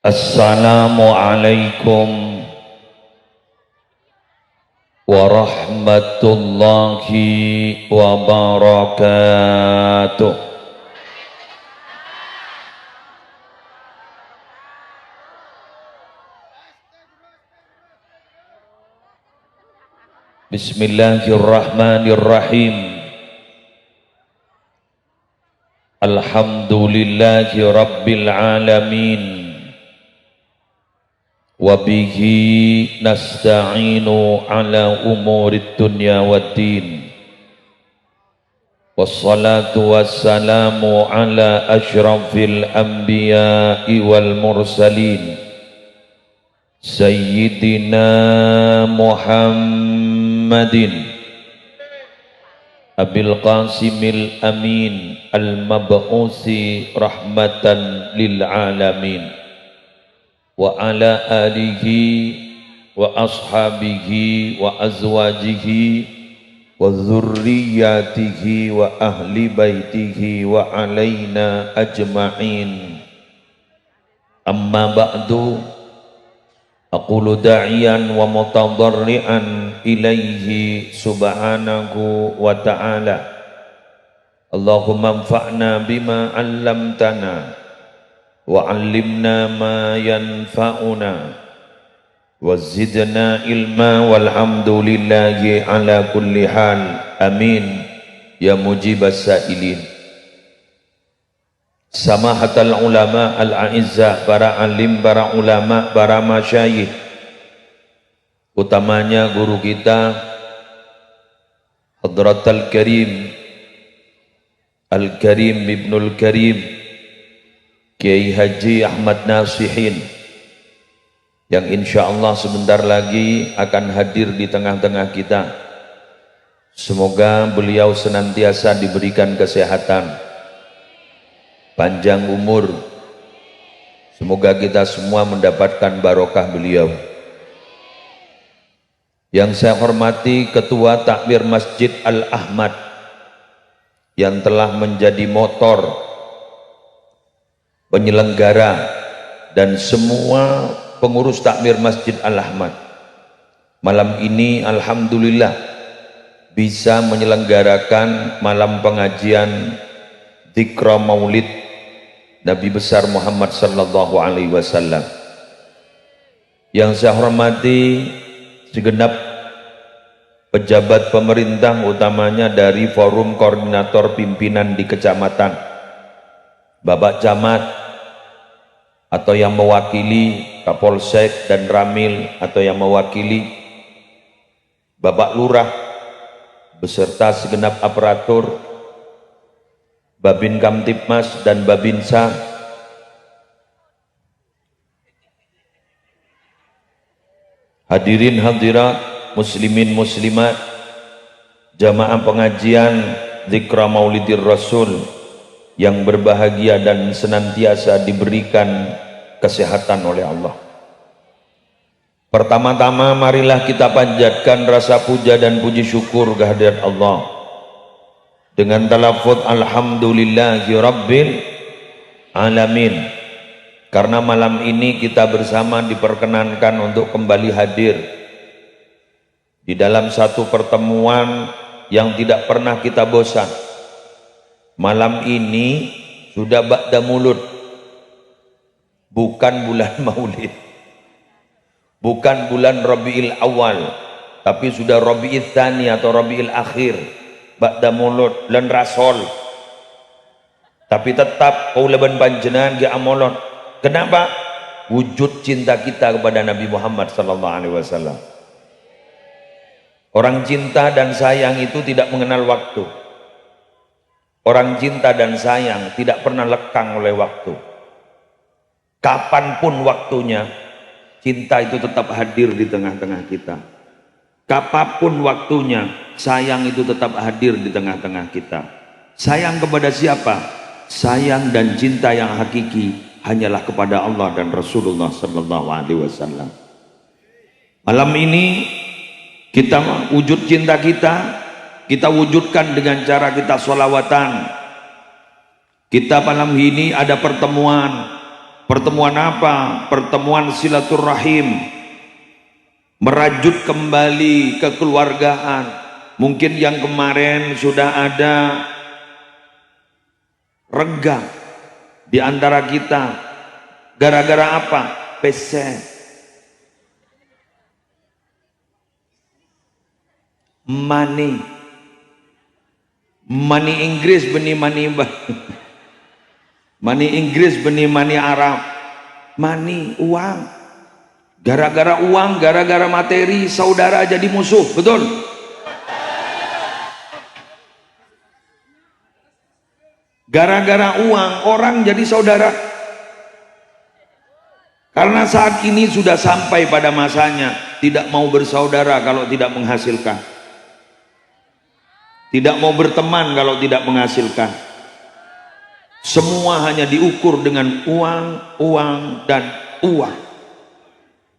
Assalamualaikum warahmatullahi wabarakatuh. Bismillahirrahmanirrahim. Alhamdulillahi rabbil alamin. Wabihi nasta'inu ala umurid dunya waddin. Wassalatu wassalamu ala ashrafil anbiya'i wal mursalin Sayyidina Muhammadin Abil Qasimil Amin Al-Mab'usi rahmatan lil alamin wa ala alihi wa ashabihi wa azwajihi wa dzurriyyatihi wa ahli baitihi wa alaina ajma'in. Amma ba'du, aqulu da'iyan wa mutadarri'an ilaihi subhanahu wa ta'ala. Allahumma anfa'na bima 'allamtana wa'allimna ma yanfa'una wazidna ilma walhamdulillahi ala kulli hal. Amin ya mujibas sa'ilin. Samahatal ulama al-a'izzah, para alim, para ulama, para masyayikh, utamanya guru kita Hadratal Karim Al-Karim Ibnul Karim Kiai Haji Ahmad Nasihin, yang insya Allah sebentar lagi akan hadir di tengah-tengah kita. Semoga beliau senantiasa diberikan kesehatan, panjang umur. Semoga kita semua mendapatkan barokah beliau. Yang saya hormati Ketua Takmir Masjid Al-Ahmad, yang telah menjadi motor penyelenggara dan semua pengurus takmir Masjid Al-Ahmad. Malam ini alhamdulillah bisa menyelenggarakan malam pengajian Dzikra Maulid Nabi besar Muhammad sallallahu alaihi wasallam. Yang saya hormati segenap pejabat pemerintah, utamanya dari Forum Koordinator Pimpinan di Kecamatan, Bapak Camat atau yang mewakili Kapolsek dan Ramil atau yang mewakili Bapak Lurah beserta segenap aparatur, Babin Kamtipmas dan Babinsa, hadirin hadirat, muslimin muslimat, jamaah pengajian Dzikra Maulidir Rasul yang berbahagia dan senantiasa diberikan kesehatan oleh Allah. Pertama-tama marilah kita panjatkan rasa puja dan puji syukur kehadirat Allah dengan talafut alhamdulillahi rabbil alamin. Karena malam ini kita bersama diperkenankan untuk kembali hadir di dalam satu pertemuan yang tidak pernah kita bosan. Malam ini sudah ba'da mulud, bukan bulan maulid, bukan bulan Rabiul Awal, tapi sudah Rabiul Tsani atau Rabiul Akhir, ba'da mulud lan rasol. Tapi tetap kaulaban panjenengan ge amolon. Kenapa? Wujud cinta kita kepada Nabi Muhammad sallallahu alaihi wasallam. Orang cinta dan sayang itu tidak mengenal waktu. Orang cinta dan sayang tidak pernah lekang oleh waktu. Kapanpun waktunya, cinta itu tetap hadir di tengah-tengah kita. Kapanpun waktunya, sayang itu tetap hadir di tengah-tengah kita. Sayang kepada siapa? Sayang dan cinta yang hakiki hanyalah kepada Allah dan Rasulullah sallallahu alaihi wasallam. Malam ini kita wujud cinta kita wujudkan dengan cara kita sholawatan. Kita malam ini ada pertemuan Pertemuan apa? Pertemuan silaturahim, merajut kembali kekeluargaan. Mungkin yang kemarin sudah ada renggang di antara kita. Gara-gara apa? Pesen. Money Inggris benih money money Inggris benih money Arab. Money, uang. Gara-gara uang, gara-gara materi, saudara jadi musuh. Betul? Gara-gara uang, orang jadi saudara. Karena saat ini sudah sampai pada masanya tidak mau bersaudara kalau tidak menghasilkan. Tidak mau berteman kalau tidak menghasilkan. Semua hanya diukur dengan uang, uang, dan uang.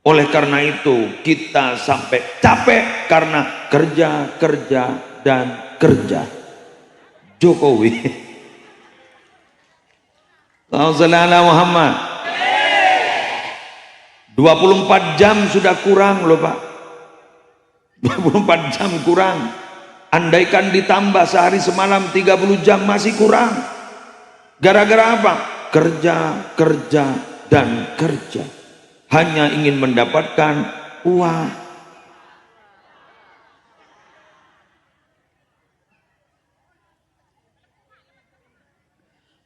Oleh karena itu kita sampai capek karena kerja, kerja, dan kerja. Jokowi. Allahumma Muhammad. 24 jam sudah kurang loh Pak. 24 jam kurang. Andaikan ditambah sehari semalam 30 jam masih kurang. Gara-gara apa? Kerja, kerja, dan kerja. Hanya ingin mendapatkan uang.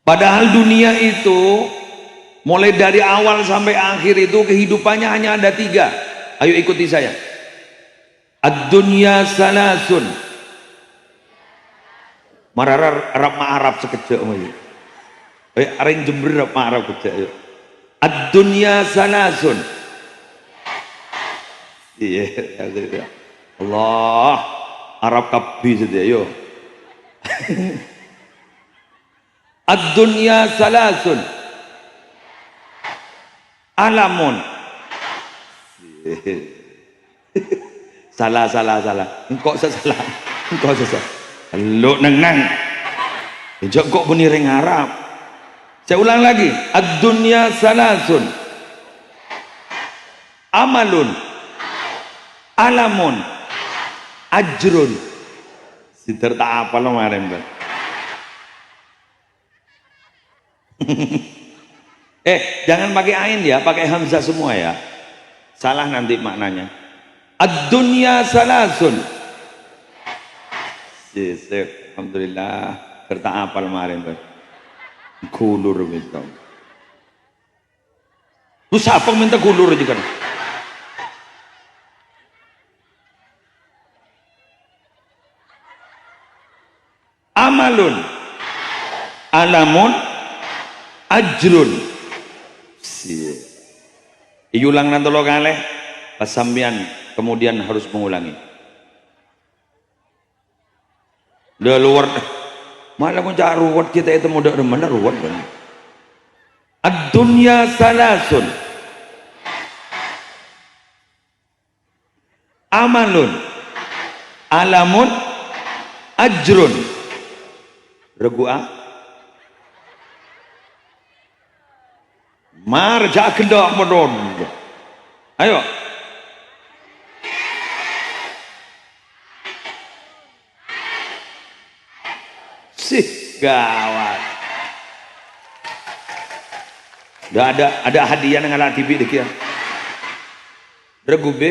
Padahal dunia itu mulai dari awal sampai akhir itu kehidupannya hanya ada 3. Ayo ikuti saya. Ad-dunya salasun. Mararar Arab sekejap ayo. Areng Jember Arab kejap ayo. Ad-dunya salasun. Iya, Allah, Arab kabeh saja ayo. Ad-dunya salasun. Alamun. Salah. Engkau salah. Lu nang kok bunyi ring Arab. Saya ulang lagi. Ad-dunya salasun. Amalun. Alamun. Ajrun. Sitar tak apa lo kemarin Bang. Jangan pakai ain ya, pakai hamzah semua ya. Salah nanti maknanya. Ad-dunya salasun. Alhamdulillah kerta apal kemarin Bang. Kulur gitu. Lu siapa minta kulur juga? Amalun, alamun, ajrun. Iulang nanti lo kaleh, pas sambian kemudian harus mengulangi. Udah luar, malah pun cak ruwet kita itu mudah mana ruwet kan? Ad-dunya salasun. Amalun, alamun, ajrun. Regua. Marja kendak medon. Ayo. Gawat. Udah ada hadiah dengan TV dek ya. Regube.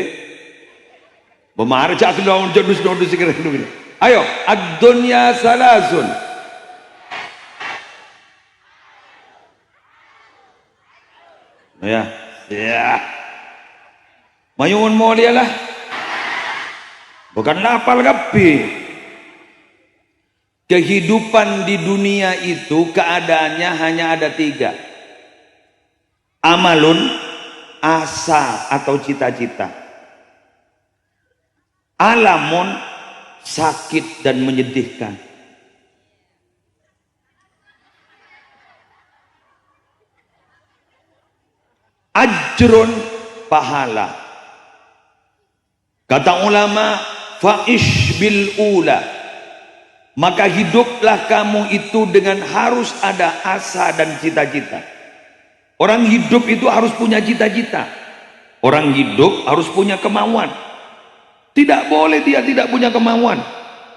Memarja kendak jodus sekeren dulu. Ayo, ad-dunya salasun. Ya. Mayungun mo dia lah. Bukan lapal kapi. Kehidupan di dunia itu keadaannya hanya ada 3. Amalun, asa atau cita-cita. Alamun, sakit dan menyedihkan. Ajrun, pahala. Kata ulama, fa'ish bil ula. Maka hiduplah kamu itu dengan harus ada asa dan cita-cita. Orang hidup itu harus punya cita-cita. Orang hidup harus punya kemauan. Tidak boleh dia tidak punya kemauan.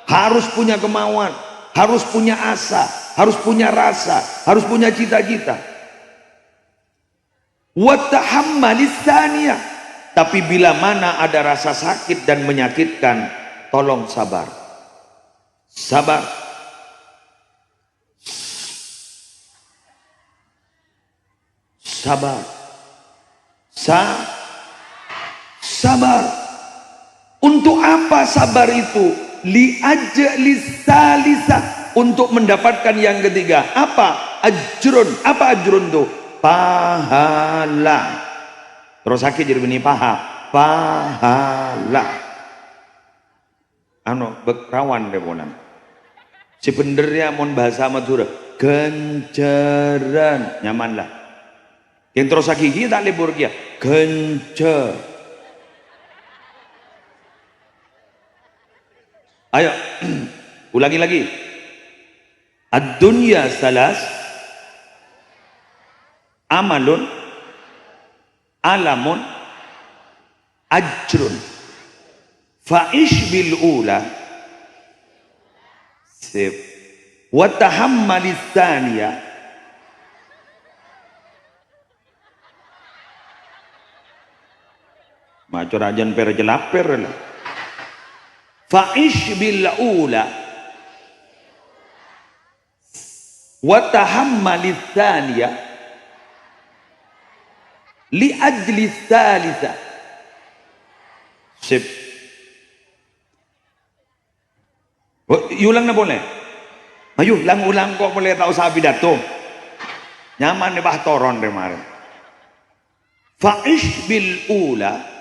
Harus punya kemauan, harus punya asa, harus punya rasa, harus punya cita-cita. Wa tahammalis tsaniyah. Tapi bila mana ada rasa sakit dan menyakitkan, tolong sabar. Sabar. Sabar. Sabar. Untuk apa sabar itu? Li'ajlis salisa, untuk mendapatkan yang ketiga. Apa? Ajrun. Apa ajrun itu? Pahala. Terus sakit jadi benih pahala. Bekrawan deponan. Sebenarnya mon bahasa Madura genceran, nyamanlah. Yang terus sakit tak libur dia gencer. Ayo ulangi lagi. Ad-dunya salas, amalun, alamun, ajrun. Fa'ish bil ula, sip, wa tahammalis tsaniyah, macam rajan per jelaper lah. Fa'ish bil ula wa tahammalis tsaniyah li ajli tsalitsa. Sip. Ulang na boleh? Ayo ulang kok boleh tak usah pidato. Nyaman nih bah toron kemarin. Fa'ish bil ula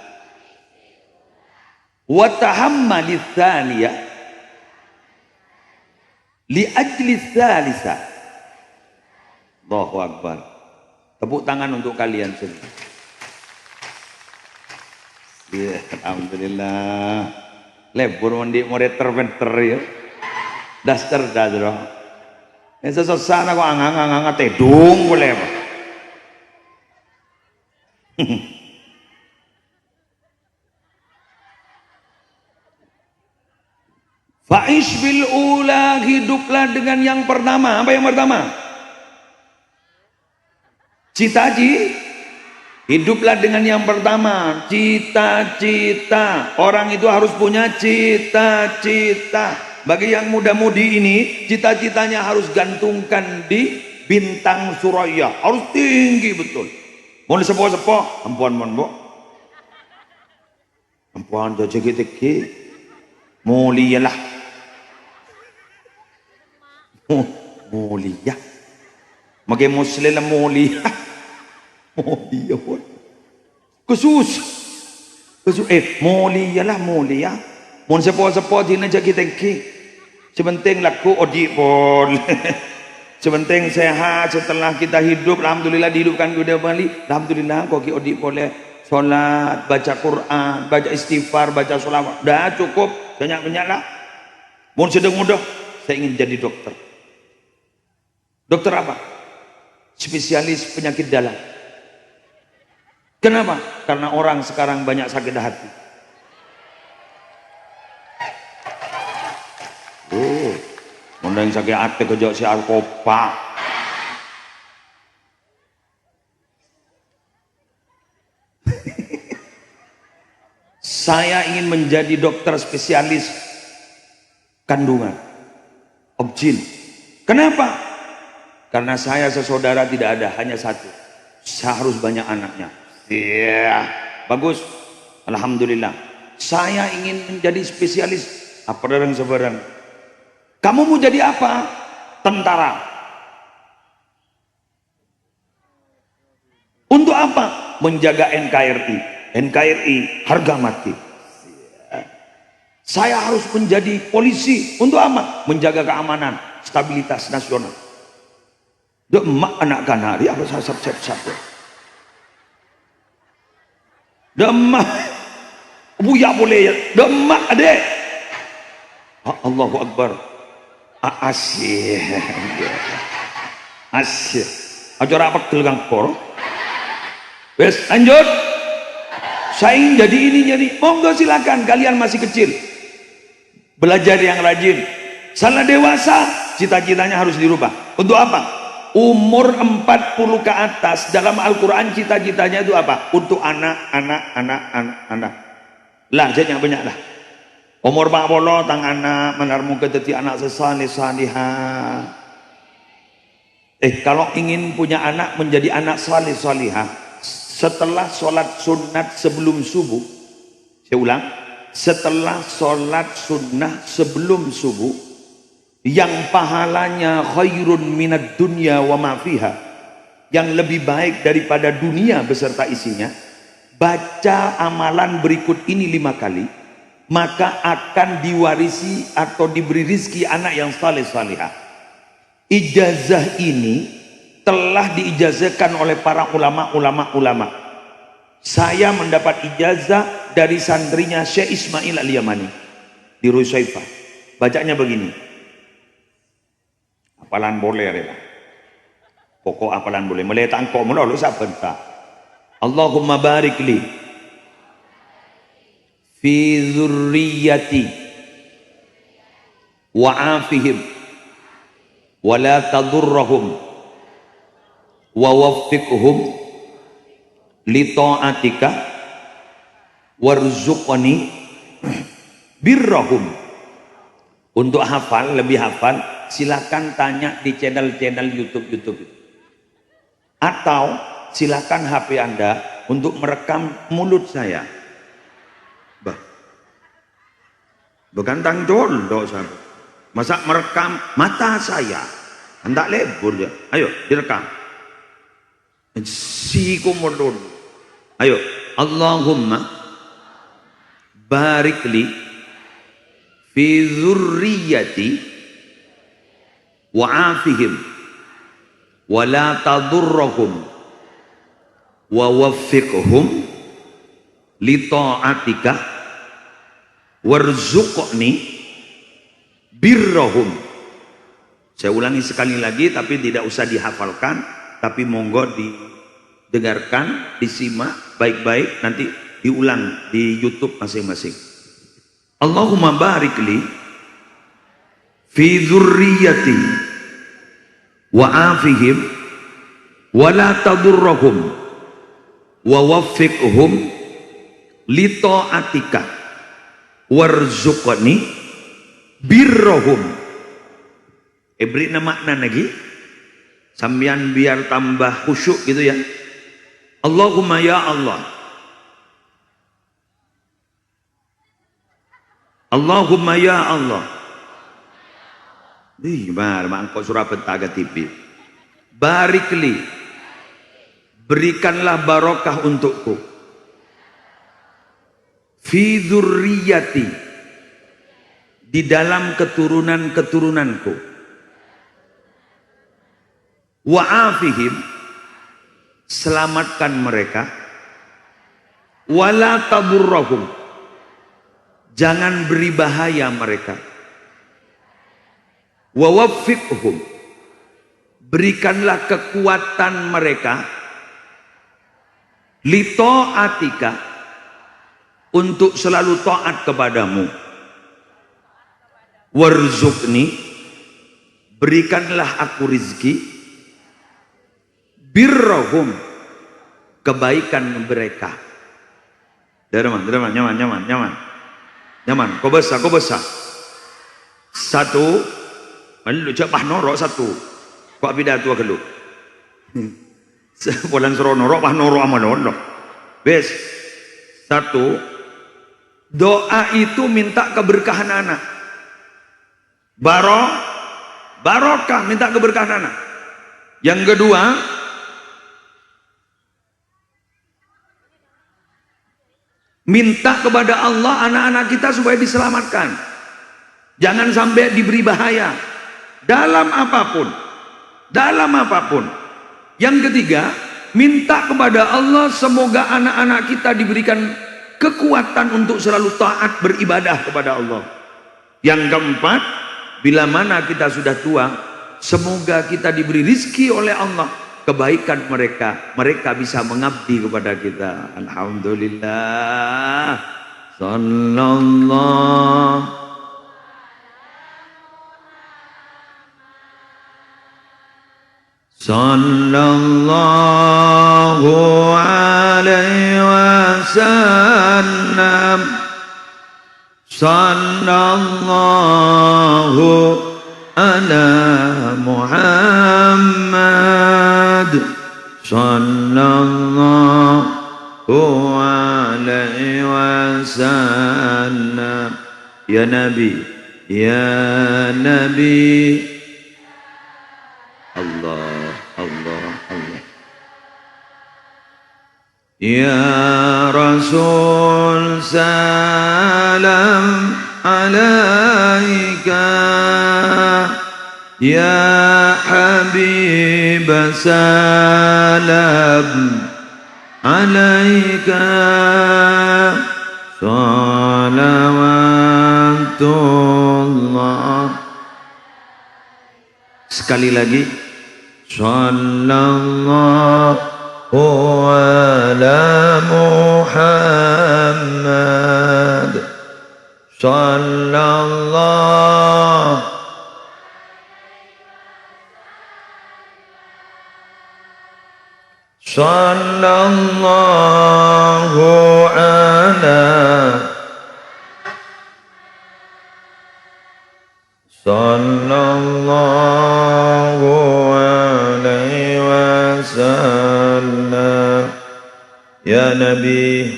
wa tahammalis tsaniyah li ajli tsalisa. Allahu akbar. Tepuk tangan untuk kalian semua. Ya, alhamdulillah. Lebur mandi murid terbentar ya. Daster dadro. Esa sosana kok angang tedung boleh apa? Fa'ish bil ula, hiduplah dengan yang pertama. Apa yang pertama? Cita-cita. Hiduplah dengan yang pertama, cita-cita. Orang itu harus punya cita-cita. Bagi yang muda-mudi ini, cita-citanya harus gantungkan di bintang Suraya. Harus tinggi betul. Mau sepo-sepo, ampuan mon, ampuan jajaki-teki. Mulialah. Mulia. Makai muslim mulia. Mulia pun. Khusus. Mulia lah mulia. Mun sepo-sepo dina jaki-teki. Sebenting laku odi pun. Sebenting sehat setelah kita hidup. Alhamdulillah dihidupkan kita kembali. Alhamdulillah kok ki odi boleh solat, baca Quran, baca istighfar, baca sholawat. Dah cukup. Banyak-banyak lah. Mun sedang mudah, saya ingin jadi dokter. Dokter apa? Spesialis penyakit dalam. Kenapa? Karena orang sekarang banyak sakit hati. Mundang sakit hati kejauh si alkopa. Saya ingin menjadi dokter spesialis kandungan, obgyn. Kenapa? Karena saya sesaudara tidak ada, hanya satu. Saya harus banyak anaknya. Iya, bagus. Alhamdulillah. Saya ingin menjadi spesialis apa orang sebarang. Kamu mau jadi apa? Tentara. Untuk apa? Menjaga NKRI. NKRI harga mati. Saya harus menjadi polisi. Untuk apa? Menjaga keamanan, stabilitas nasional. Demak anak kanari apa saya sab. Demak buya boleh ya. Demak adek. Allahu Akbar. Asyik. Asyik. Acara apa gelgang kor? Wes, lanjut. Saya ingin jadi ini, jadi monggo silakan, kalian masih kecil, belajar yang rajin. Salah dewasa, cita-citanya harus dirubah. Untuk apa? Umur 40 ke atas dalam Al-Quran cita-citanya itu apa? Untuk anak. Lah jadinya banyak lah. Umur 40 tang anak menarmu keteti anak sesalih salihah. Kalau ingin punya anak menjadi anak salih salihah, setelah sholat sunat sebelum subuh, saya ulang, setelah sholat sunnah sebelum subuh, yang pahalanya khairun minad dunya wa ma fiha, yang lebih baik daripada dunia beserta isinya, baca amalan berikut ini 5 kali, maka akan diwarisi atau diberi rizki anak yang saleh salihah. Ijazah ini telah diijazahkan oleh para ulama. Saya mendapat ijazah dari santrinya Syekh Ismail Al-Yamani di Rusaifah. Bacanya begini. Apalan boleh ya. Pokok apalan boleh. Meletak kok menolak sabenta. Allahumma barik li fi dzurriyyati wa afihim wa la tadurrahum wa waffiqhum li ta'atika warzuqni birrahum. Untuk hafal, lebih hafal, silakan tanya di channel-channel YouTube atau silakan HP Anda untuk merekam mulut saya. Bukan tangdol dosa. Masa merekam mata saya? Hendak lebur ya. Ayo direkam. Sikumulun. Ayo, Allahumma barik li fi dzurriyyati wa afihim wa la tadurrahum wa waffiqhum li ta'atika warzuqni birrahum. Saya ulangi sekali lagi, tapi tidak usah dihafalkan, tapi monggo didengarkan, disimak baik-baik, nanti diulang di YouTube masing-masing. Allahumma barik li fi dzurriyyati wa afihim wa la tadurrahum wa waffiqhum li ta'atika warzuqni birrahum. Beri makna lagi sambian biar tambah khusyuk gitu ya. Allahumma ya Allah, Allahumma ya Allah. Bar mangko surah petaga TV. Barikli, berikanlah barokah untukku. Fi dzurriyyati, di dalam keturunan-keturunanku. Wa afihim, selamatkan mereka. Wala tadurrahum, jangan beri bahaya mereka. Wa waffiqhum, berikanlah kekuatan mereka. Li ta'atika, untuk selalu taat kepadamu. Warzuqni, berikanlah aku rizki. Birrahum, kebaikan mereka. Nyaman. Kau besar. Satu, lu cak norok satu. Kau pidato aku lu. Sebulan suruh norok amal norok. Bes. Satu, doa itu minta keberkahan anak. Barokah minta keberkahan anak. Yang kedua, minta kepada Allah anak-anak kita supaya diselamatkan, jangan sampai diberi bahaya dalam apapun. Yang ketiga, minta kepada Allah semoga anak-anak kita diberikan kekuatan untuk selalu taat beribadah kepada Allah. Yang keempat, bila mana kita sudah tua, semoga kita diberi rizki oleh Allah kebaikan mereka bisa mengabdi kepada kita. Alhamdulillah. Sallallahu Sallallahu alaihi wasallam. Sallallahu ala Muhammad. Sallallahu alaihi wasallam. Ya Nabi, ya Nabi. Allah, Allah, Allah. Ya Rasul salam alaika. Ya Habib salam alaika. Salawatullah. Sekali lagi. Sallallahu ala Muhammad. Sallallahu ala Sallallahu alaihi wasallam. Ya Nabi,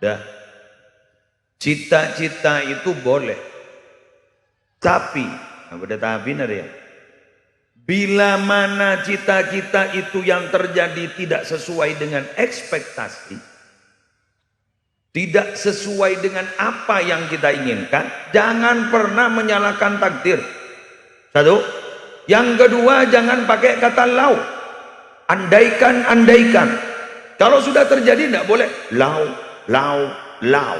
dah. Cita-cita itu boleh, tapi ya, bila mana cita-cita itu yang terjadi tidak sesuai dengan ekspektasi, tidak sesuai dengan apa yang kita inginkan, jangan pernah menyalahkan takdir. Satu. Yang kedua, jangan pakai kata lau. Andaikan, andaikan. Kalau sudah terjadi tidak boleh lau, lau, lau.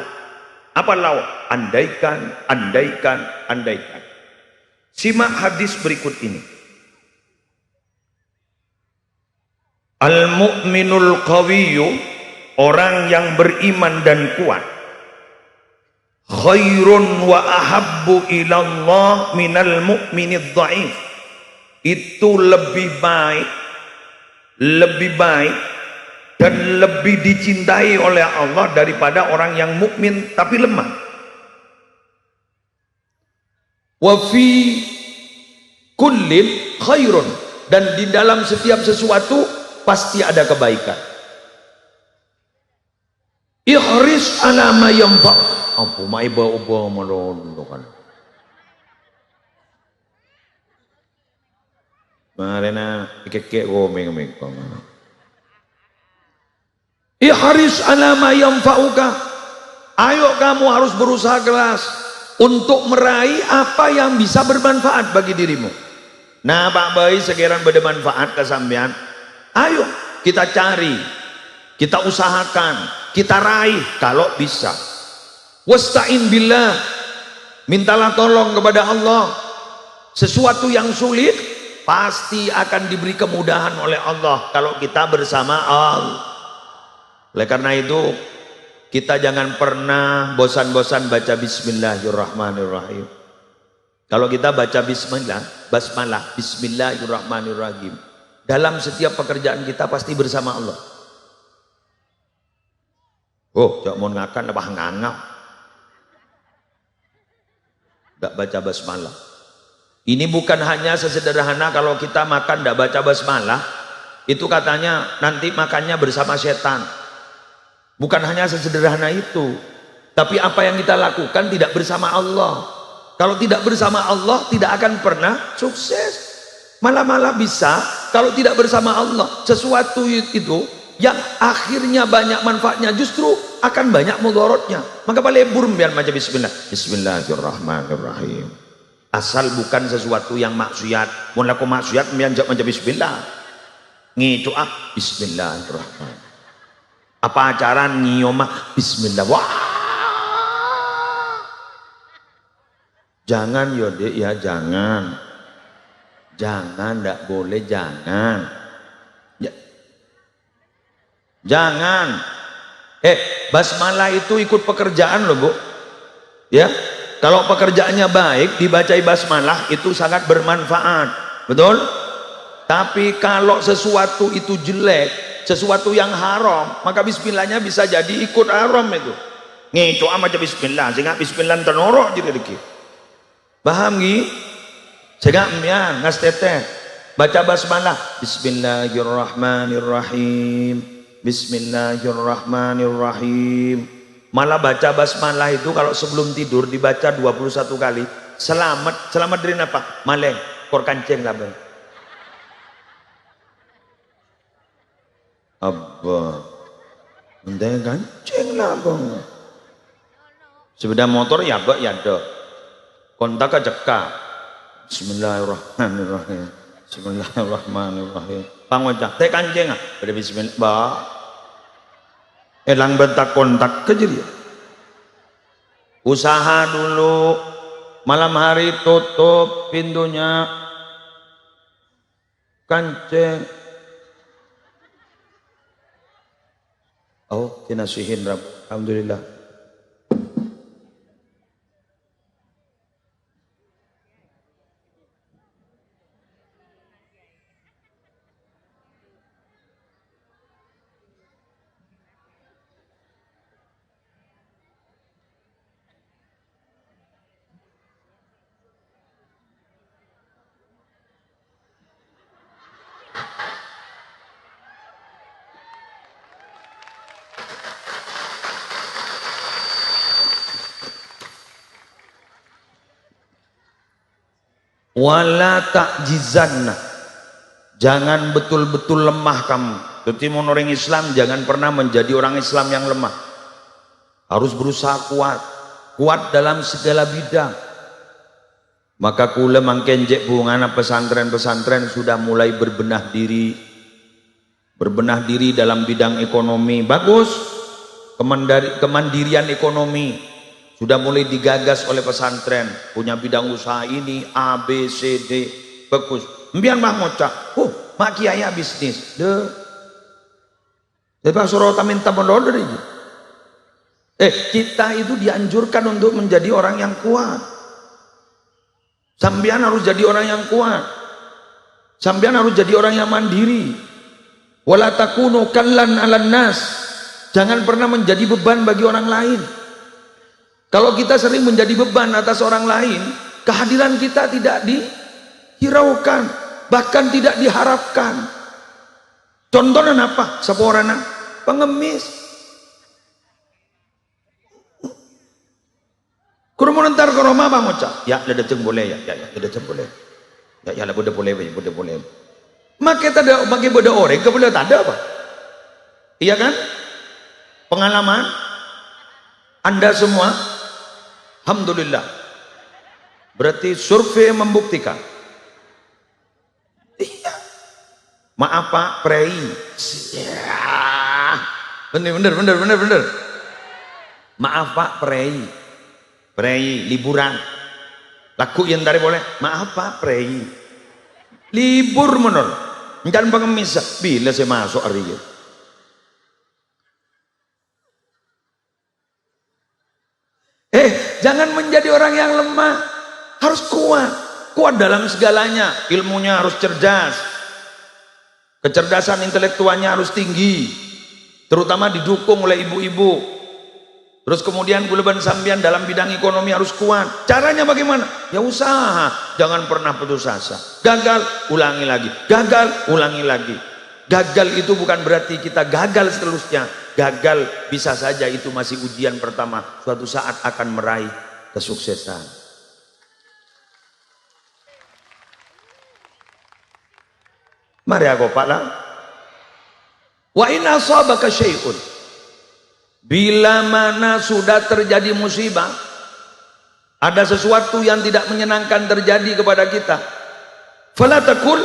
Apa lau? Andaikan, andaikan, andaikan. Simak hadis berikut ini. Al-mu'minul qawiyyu, orang yang beriman dan kuat, khairun wa ahabbu ilallah minal mu'minid dha'if. Itu lebih baik dan lebih dicintai oleh Allah daripada orang yang mukmin tapi lemah. Wa fi kullin khairun, dan di dalam setiap sesuatu pasti ada kebaikan. Ihris ala ma yanfa'. Apa mai ba-ba kan. Marena keke gomeng-gomeng. Ihris ala ma yanfa'uka. Ayo kamu harus berusaha keras untuk meraih apa yang bisa bermanfaat bagi dirimu. Nah, Pak Bayi sekiranya bermanfaat ke sampean, ayo kita cari, kita usahakan, kita raih kalau bisa. Wasta'in billah, mintalah tolong kepada Allah. Sesuatu yang sulit pasti akan diberi kemudahan oleh Allah kalau kita bersama Allah. Oleh karena itu, kita jangan pernah bosan-bosan baca bismillahirrahmanirrahim. Kalau kita baca basmalah, bismillahirrahmanirrahim, dalam setiap pekerjaan kita pasti bersama Allah. Oh, jangan mau ngakan apa ngangap. Gak baca basmalah. Ini bukan hanya sesederhana kalau kita makan tidak baca basmalah, itu katanya nanti makannya bersama setan. Bukan hanya sesederhana itu, tapi apa yang kita lakukan tidak bersama Allah. Kalau tidak bersama Allah tidak akan pernah sukses. Malah bisa kalau tidak bersama Allah, sesuatu itu yang akhirnya banyak manfaatnya justru akan banyak mudaratnya. Maka palebur biar macam bismillah. Bismillahirrahmanirrahim. Asal bukan sesuatu yang maksiat. Mun laku maksiat biar macam bismillah. Ngitu bismillahirrahmanirrahim. Apa acara nyioma bismillah. Wah. Jangan Dek ya, jangan. Jangan, tidak boleh, jangan. Ya. Jangan. Basmalah itu ikut pekerjaan loh Bu. Ya. Kalau pekerjaannya baik, dibacai basmalah itu sangat bermanfaat. Betul? Tapi kalau sesuatu itu jelek, sesuatu yang haram, maka bismillahnya bisa jadi ikut haram itu. Ngitu aja bismillah, sehingga bismillah tenorok jadi dikit. Paham Gi? Sehingga ngas teteh baca basmalah. Bismillahirrahmanirrahim. Bismillahirrahmanirrahim. Malah baca basmalah itu kalau sebelum tidur dibaca 21 kali. Selamat dari apa? Maleng, kor kancing lah bang. Abba, entah kancing lah bang. Sepeda motor ya bak ya dok. Kontak aja kak. Bismillahirrahmanirrahim. Bismillahirrahmanirrahim. Pangocak teh kancing ah. Pada bismillah. Ba. Elang bentak kontak ke jadi. Usaha dulu. Malam hari tutup pintunya. Kancing. Oh, kinasihin Rabb. Alhamdulillah. Wala ta'jizanna, jangan betul-betul lemah kamu. Jadi orang Islam jangan pernah menjadi orang Islam yang lemah. Harus berusaha kuat dalam segala bidang. Maka kula mangkenjek bungana pesantren-pesantren sudah mulai berbenah diri dalam bidang ekonomi. Bagus, kemandirian ekonomi sudah mulai digagas oleh pesantren, punya bidang usaha ini A, B, C, D, bagus. Mbian mah ngocak, mak kiai bisnis, Tapi surata minta mendodo ini. Kita itu dianjurkan untuk menjadi orang yang kuat. Sambian harus jadi orang yang kuat. Sambian harus jadi orang yang mandiri. Wala takunu kallan 'alan nas. Jangan pernah menjadi beban bagi orang lain. Kalau kita sering menjadi beban atas orang lain, kehadiran kita tidak dihiraukan, bahkan tidak diharapkan. Contohnya apa? Seorang pengemis. Kurumun entar ke rumah bang Oca. Ya, ada ceng boleh ya, ada ceng boleh. Ya, lah boleh. Makai bodoh orang, keboleh tak ada apa? Iya kan? Pengalaman Anda semua. Alhamdulillah. Berarti survei membuktikan. Iya. Maaf Pak, prei. Ya. Bener. Maaf Pak, prei liburan. Laku yang dari boleh. Maaf Pak, prei. Libur menor. Jangan pengemis. Bila saya masuk hari ini. Jangan menjadi orang yang lemah. Harus kuat dalam segalanya. Ilmunya harus cerdas, kecerdasan intelektualnya harus tinggi, terutama didukung oleh ibu-ibu. Terus kemudian Guleban Sambian dalam bidang ekonomi harus kuat. Caranya bagaimana? Ya usaha, jangan pernah putus asa. Gagal, ulangi lagi. Gagal, ulangi lagi. Gagal itu bukan berarti kita gagal seterusnya. Gagal bisa saja itu masih ujian pertama, suatu saat akan meraih kesuksesan. Mari aku Pak lah. Wa in asabaka syai'un, bila mana sudah terjadi musibah, ada sesuatu yang tidak menyenangkan terjadi kepada kita, fala taqul,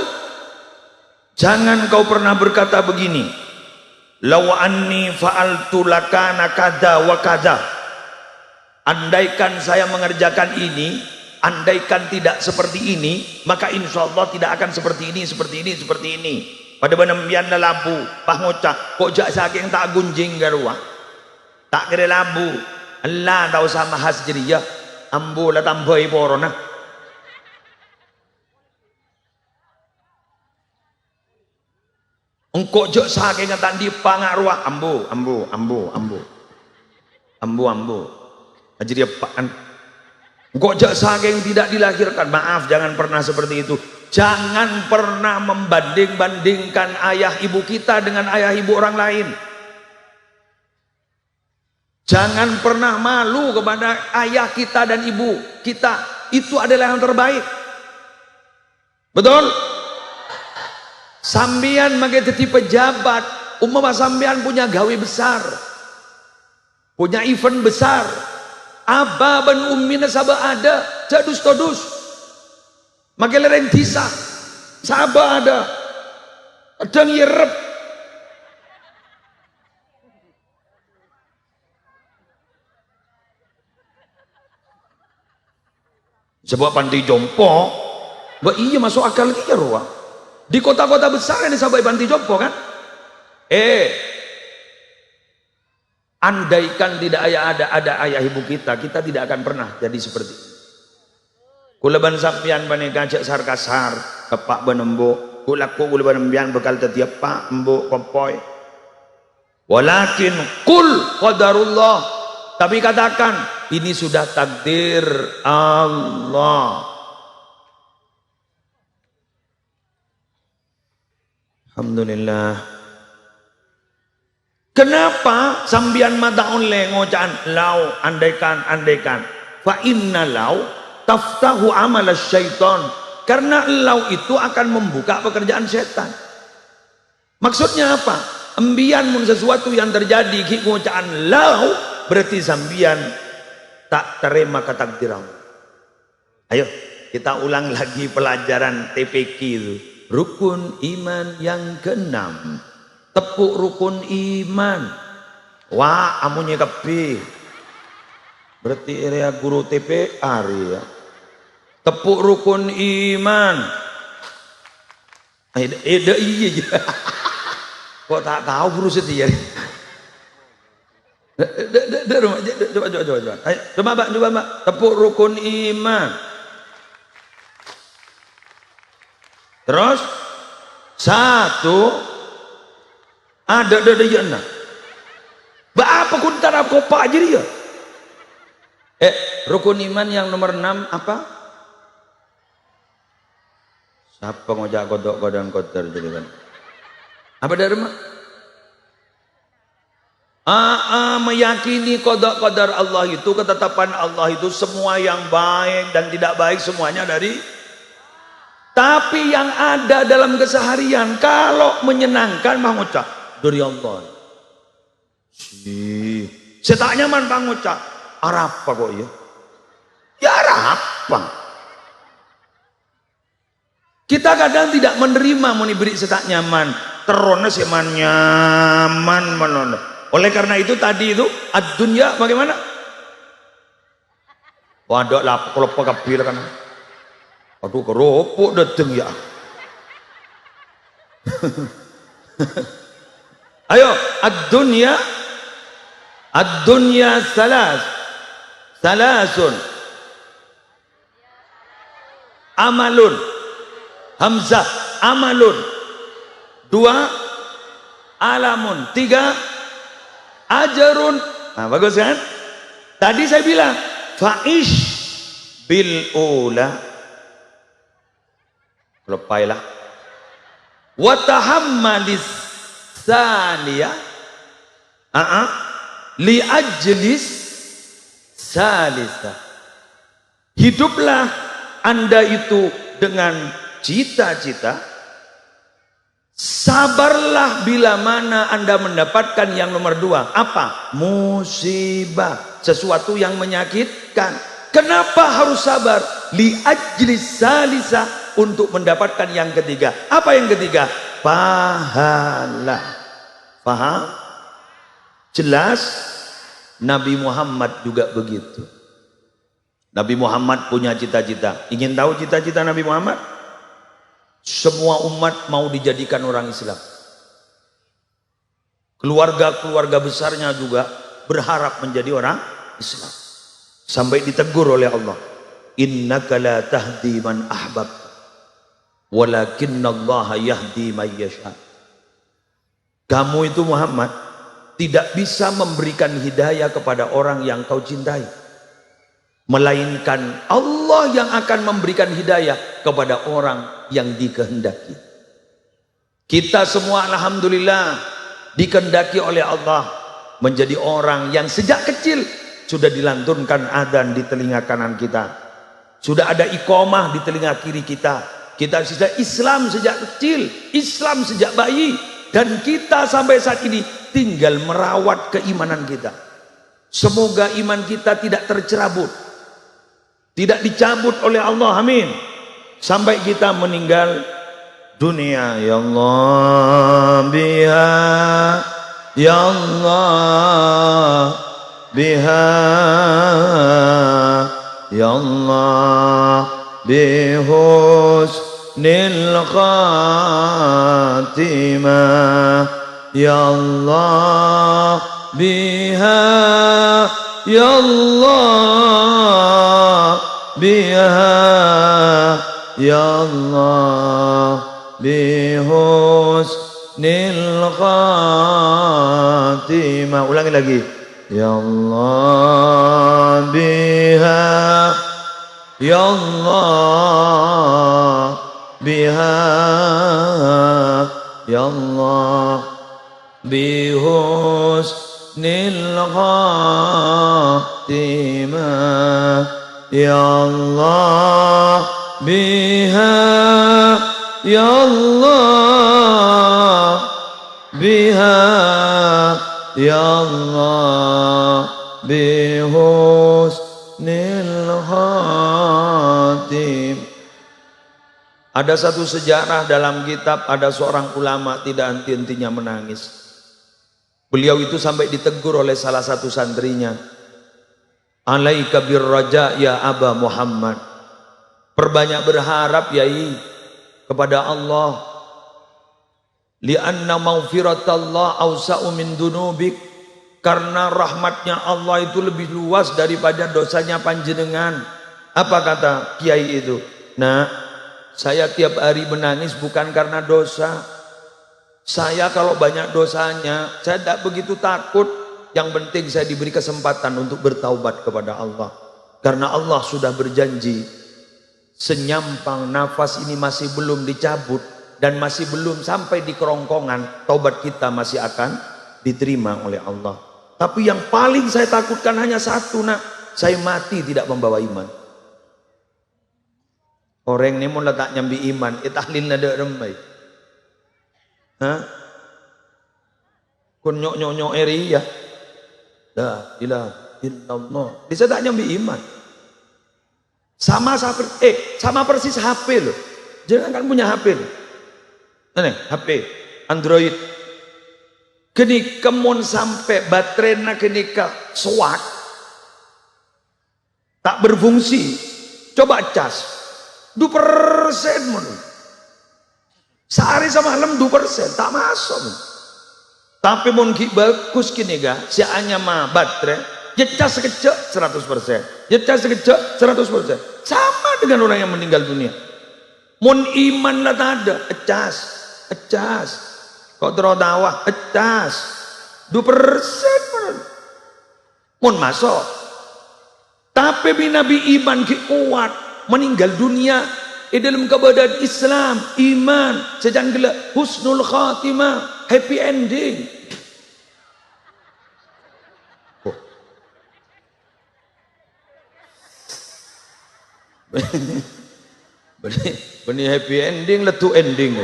jangan kau pernah berkata begini, law anni fa'altu lakana kadza wa kadza, andaikan saya mengerjakan ini, andaikan tidak seperti ini, maka insya Allah tidak akan seperti ini, seperti ini, seperti ini. Pada benembian labu, pah ngocak, kok jak saking tak gunjing garua, tak kira labu, Allah tak usah mahas jadi ya, ambu lah tambahi porona. Engkau jak saking tak dipangarua, ambu, jadi apaan? Engkau jak saking tidak dilahirkan, maaf, jangan pernah seperti itu. Jangan pernah membanding-bandingkan ayah ibu kita dengan ayah ibu orang lain. Jangan pernah malu kepada ayah kita dan ibu kita. Itu adalah yang terbaik. Betul? Sambian makai jadi pejabat, umpama sambian punya gawe besar, punya event besar, aba ban ummina sabah ada, jadus todus. Makai lereng tisah, sabah ada, adang yerep. Sebuah panti jompo, bah iya masuk akal kia ruang. Di kota-kota besar ini sampai panti jompo kan? Andaikan tidak ada ayah ibu kita tidak akan pernah jadi seperti itu. Kulaban sampian bani kacak sar kasar, kepak benembo, kulaku kulaban embian bekal tetiap pak embo kompoy. Walakin kul qadarullah, tapi katakan ini sudah takdir Allah. Alhamdulillah. Kenapa sambian mata onle ngocan lau andaikan fa inna lau taftahu amal syaitan, karena lau itu akan membuka pekerjaan setan. Maksudnya apa? Embian mun sesuatu yang terjadi ki ngocaan lau, berarti sambian tak terima ketakdiran. Ayo kita ulang lagi pelajaran TPQ itu, rukun iman yang keenam. Tepuk rukun iman. Wah amunya kepi, berarti area guru TPR ya. Tepuk rukun iman. Iya. Kok tak tahu guru setia. Coba mbak. Tepuk rukun iman. Terus satu. Ada ya nah. Apa kuntar apa pak aja dia. Rukun iman yang nomor 6 apa? Siapa ngojak kodok kodang kotor jadi kan? Apa dharma? Meyakini kodok kodar Allah itu, ketetapan Allah itu semua yang baik dan tidak baik semuanya dari. Tapi yang ada dalam keseharian kalau menyenangkan mah ngucap dari Allah. Saya tak nyaman bang ngucap. Arapa kok ya? Ya arapa. Kita kadang tidak menerima mau diberi setak nyaman. Terona seman nyaman menono. Oleh karena itu tadi itu ad-dunya bagaimana? Waduh lah kalau pekabir kan. Aduh keropok dateng ya. Ayo ad-dunya salasun amalun, hamzah amalun, 2 alamun, 3 ajarun. Nah bagus kan? Tadi saya bilang fa'ish bil ula, lepailah, wa tahammadis saniyah, li ajlis salisa. Hiduplah Anda itu dengan cita-cita Sabarlah bila mana Anda mendapatkan yang nomor dua. Apa? Musibah, sesuatu yang menyakitkan. Kenapa harus sabar? Li ajlis salisa, untuk mendapatkan yang ketiga. Apa yang ketiga? Pahala. Paham? Jelas? Nabi Muhammad juga begitu. Nabi Muhammad punya cita-cita. Ingin tahu cita-cita Nabi Muhammad? Semua umat mau dijadikan orang Islam. Keluarga-keluarga besarnya juga berharap menjadi orang Islam. Sampai ditegur oleh Allah, innaka la tahdi man ahbab, walakinnallaha yahdi man yasha. Kamu itu Muhammad tidak bisa memberikan hidayah kepada orang yang kau cintai, melainkan Allah yang akan memberikan hidayah kepada orang yang dikehendaki. Kita semua alhamdulillah dikehendaki oleh Allah menjadi orang yang sejak kecil sudah dilantunkan adzan di telinga kanan kita, sudah ada iqamah di telinga kiri kita. Kita sudah Islam sejak kecil, Islam sejak bayi, dan kita sampai saat ini tinggal merawat keimanan kita. Semoga iman kita tidak tercerabut, tidak dicabut oleh Allah, amin, sampai kita meninggal dunia. Ya Allah biha, ya Allah biha, ya Allah bihusnil khatimah, ya Allah biha, ya Allah biha, ya Allah bihusnil khatimah. Ulangi lagi. Ya Allah biha, ya Allah biha, ya Allah bihusnil khatimah, ya Allah biha, ya Allah biha, ya Allah bihusnil khatim. Ada satu sejarah dalam kitab, ada seorang ulama tidak henti-hentinya menangis. Beliau itu sampai ditegur oleh salah satu santrinya, alaika birraja ya Aba Muhammad, perbanyak berharap yai kepada Allah, lianna maghfiratallah awsa'u min dunubik, karena rahmatnya Allah itu lebih luas daripada dosanya panjenengan. Apa kata kiai itu? Nah, saya tiap hari menangis bukan karena dosa. Saya kalau banyak dosanya, saya tidak begitu takut. Yang penting saya diberi kesempatan untuk bertaubat kepada Allah. Karena Allah sudah berjanji, senyampang nafas ini masih belum dicabut dan masih belum sampai di kerongkongan, taubat kita masih akan diterima oleh Allah. Tapi yang paling saya takutkan hanya satu, nak, saya mati tidak membawa iman. Orang ini mau letak nyambi iman, tahlil nada remai. Hah? Kun nyok eri ya. La ilaha illallah. Bisa tak nyambi iman. Sama persis HP loh. Jangan kan punya HP loh. Ini HP Android. Kini kemun sampai baterainya kini ke swat, tak berfungsi. Coba cas. 2% mun. Sehari sama malam 2% tak masuk. Tapi mun ki bagus kini ga, si anya mah baterai, jecas sekejap 100%. Jecas sekejap 100%. Sama dengan orang yang meninggal dunia. Mun iman lah tak ada, ecas. Kau terodawah, ecas. 2% mun. Mun masuk. Tapi Nabi iman ki kuat, meninggal dunia dalam keadaan Islam, iman, sejak gelap husnul khatimah, happy ending. Oh. Benih happy ending letu ending.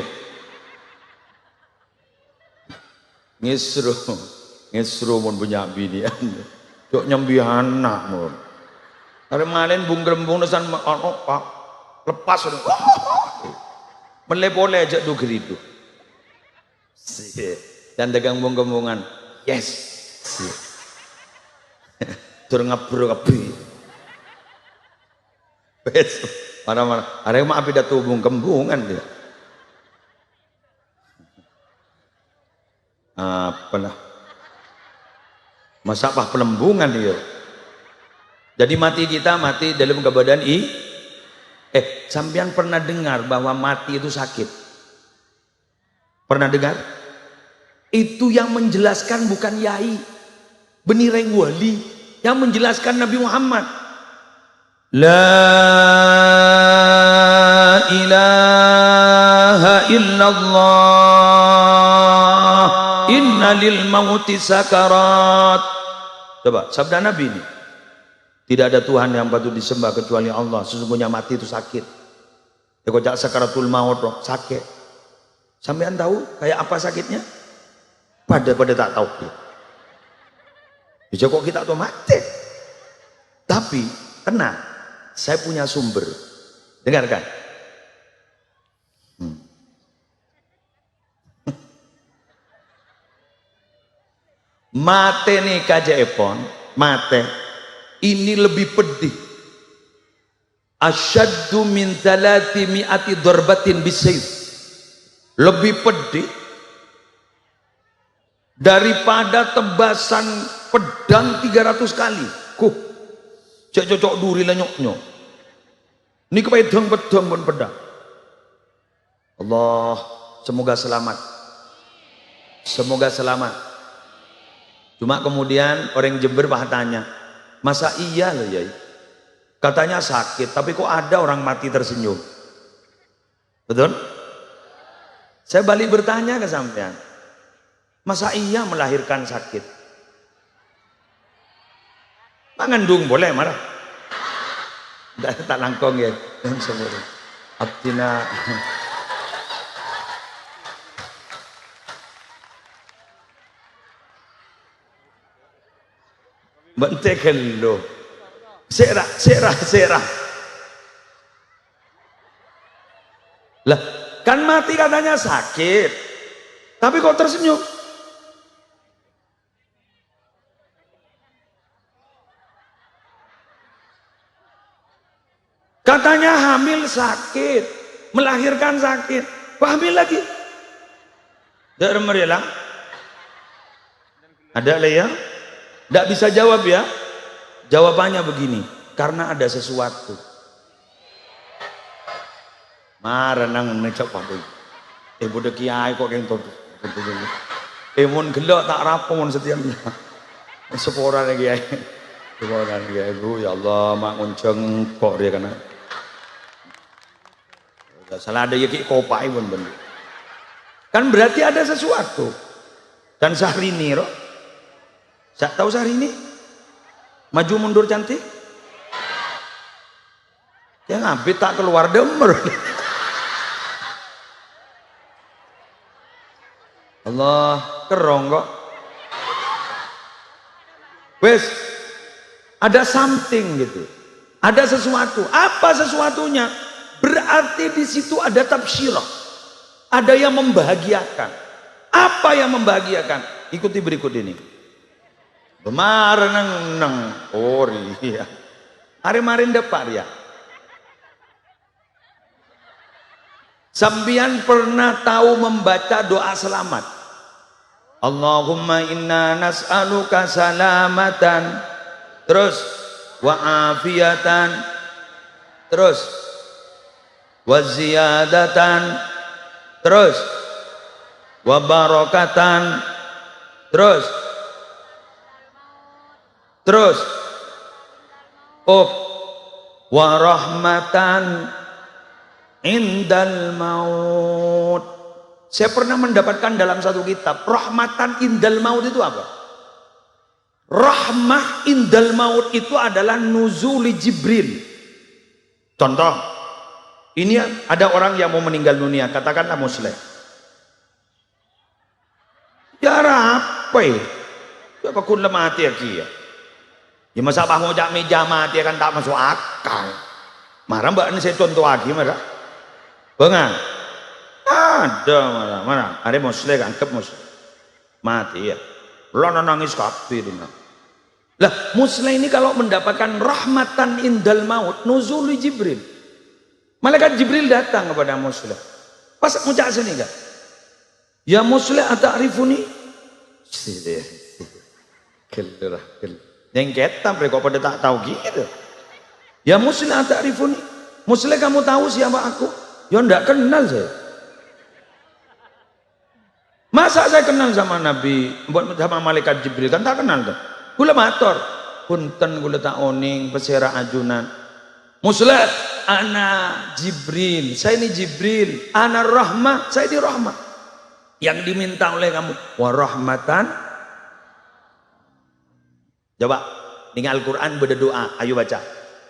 ngisru ngisru mun punya binian dok nyembi anak mun kemarin bung grembung nesan pak lepas melepole aja do geridu dan dagang bung gembungan yes tur ngabro kabi wes mana arek mah api datu bung gembungan dia apalah masa apa pelembungan dia jadi mati kita mati dalam keadaan sampean pernah dengar bahwa mati itu sakit? Pernah dengar? Itu yang menjelaskan bukan yai benireng wali, yang menjelaskan Nabi Muhammad. La ilaha illallah inna lil mauti sakarat. Coba sabda Nabi ini, tidak ada Tuhan yang patut disembah kecuali Allah, sesungguhnya mati itu sakit. Ya kok sakaratul maut sakit. Sampean tahu kayak apa sakitnya? Pada tak tahu. Ya kok kita tuh mati. Tapi tenang, saya punya sumber. Dengarkan. Mate nih kajaepon, mate ini lebih pedih. Asyaddu min 300 darbatin bisayf. Lebih pedih daripada tebasan pedang 300 kali. Cocok duri lenyok-nyok. Ini pedang pun pedang. Allah, semoga selamat. Semoga selamat. Cuma kemudian orang Jember tanya, masa iya loh ya? Katanya sakit, tapi kok ada orang mati tersenyum? Betul? Saya balik bertanya ke sampean, masa iya melahirkan sakit? Mangandung boleh marah? Tak langkong ya, dan semua. Abdina. Bentekan lo, serah. Lah, kan mati katanya sakit, tapi kok tersenyum? Katanya hamil sakit, melahirkan sakit, kok hamil lagi? Dari merilang, ada lah ya? Tidak bisa jawab ya. Jawabannya begini, karena ada sesuatu. Marenang necok padu. Budak kiai kok kentut. Mun gelok tak rapon setiapnya. Sepora lagi kiai. Sepora lagi ibu ya Allah mak ngonceng kok dia kena. Salah ada yaki kopai pun bener. Kan berarti ada sesuatu. Dan Syahrini roh. Tahu Syahrini? Maju mundur cantik? Ya ngabit tak keluar demer. Allah kerong kok. Wes, ada something gitu. Ada sesuatu. Apa sesuatunya? Berarti di situ ada tabsyirah. Ada yang membahagiakan. Apa yang membahagiakan? Ikuti berikut ini. Kemarin neng, oh iya. Hari-marin depan ya. Sambian pernah tahu membaca doa selamat? Allahumma inna nas'aluka salamatan, terus wa afiatan, terus wa ziyadatan, terus wa barakatan, terus wa rahmatan indal maut. Saya pernah mendapatkan dalam satu kitab, rahmatan indal maut itu apa? Rahmah indal maut itu adalah nuzuli Jibril. Contoh, ini ada orang yang mau meninggal dunia, katakanlah muslim. Ya gara apa ya? Apa kun mati lagi ya? Ya masa bah ngojak meja mati kan tak masuk akal. Marah mbak ini saya contoh lagi marah. Bengang. Ada marah, mana? Ada muslim kan kep muslim. Mati ya. Lo nangis kafir ini. Lah muslim ini kalau mendapatkan rahmatan indal maut nuzul Jibril. Malaikat Jibril datang kepada muslim. Pas ngojak sini enggak? Ya muslim ata'rifuni? Kelirah. Nengketan mereka pada tak tahu gitu. Ya muslim ata'rifuni? Muslim kamu tahu siapa aku? Ya enggak kenal saya. Masa saya kenal sama Nabi, sama malaikat Jibril kan tak kenal tuh. Gula mator, punten gula tak oning pesera ajunan. Muslim, ana Jibril, saya ini Jibril, ana rahmah, saya ini rahmah. Yang diminta oleh kamu warahmatan. Coba dengan Al-Quran berdoa, ayo baca.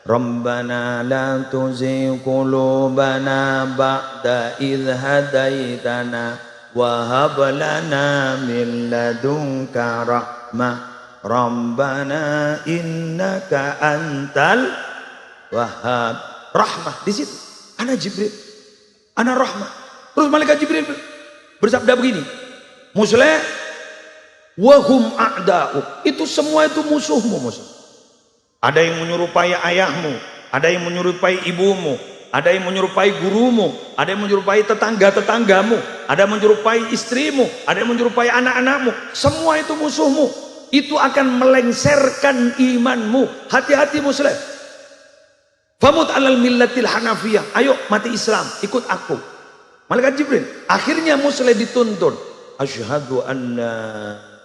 Rabbana la tuzigh qulubana ba'da idh hadaitana wa hab lana min ladunka rahmah Rabbana innaka antal wahhab. Rahmah di situ. Ana Jibril, ana rahmah. Terus malaikat Jibril bersabda begini, muslim wahum a'da'u, itu semua itu musuhmu musuh. Ada yang menyerupai ayahmu, ada yang menyerupai ibumu, ada yang menyerupai gurumu, ada yang menyerupai tetangga-tetanggamu, ada yang menyerupai istrimu, ada yang menyerupai anak-anakmu. Semua itu musuhmu. Itu akan melengsarkan imanmu. Hati-hati muslim. Famut alal millatil hanafiyah. Ayo mati Islam, ikut aku. Malaikat Jibril. Akhirnya muslim dituntun. Asyhadu anna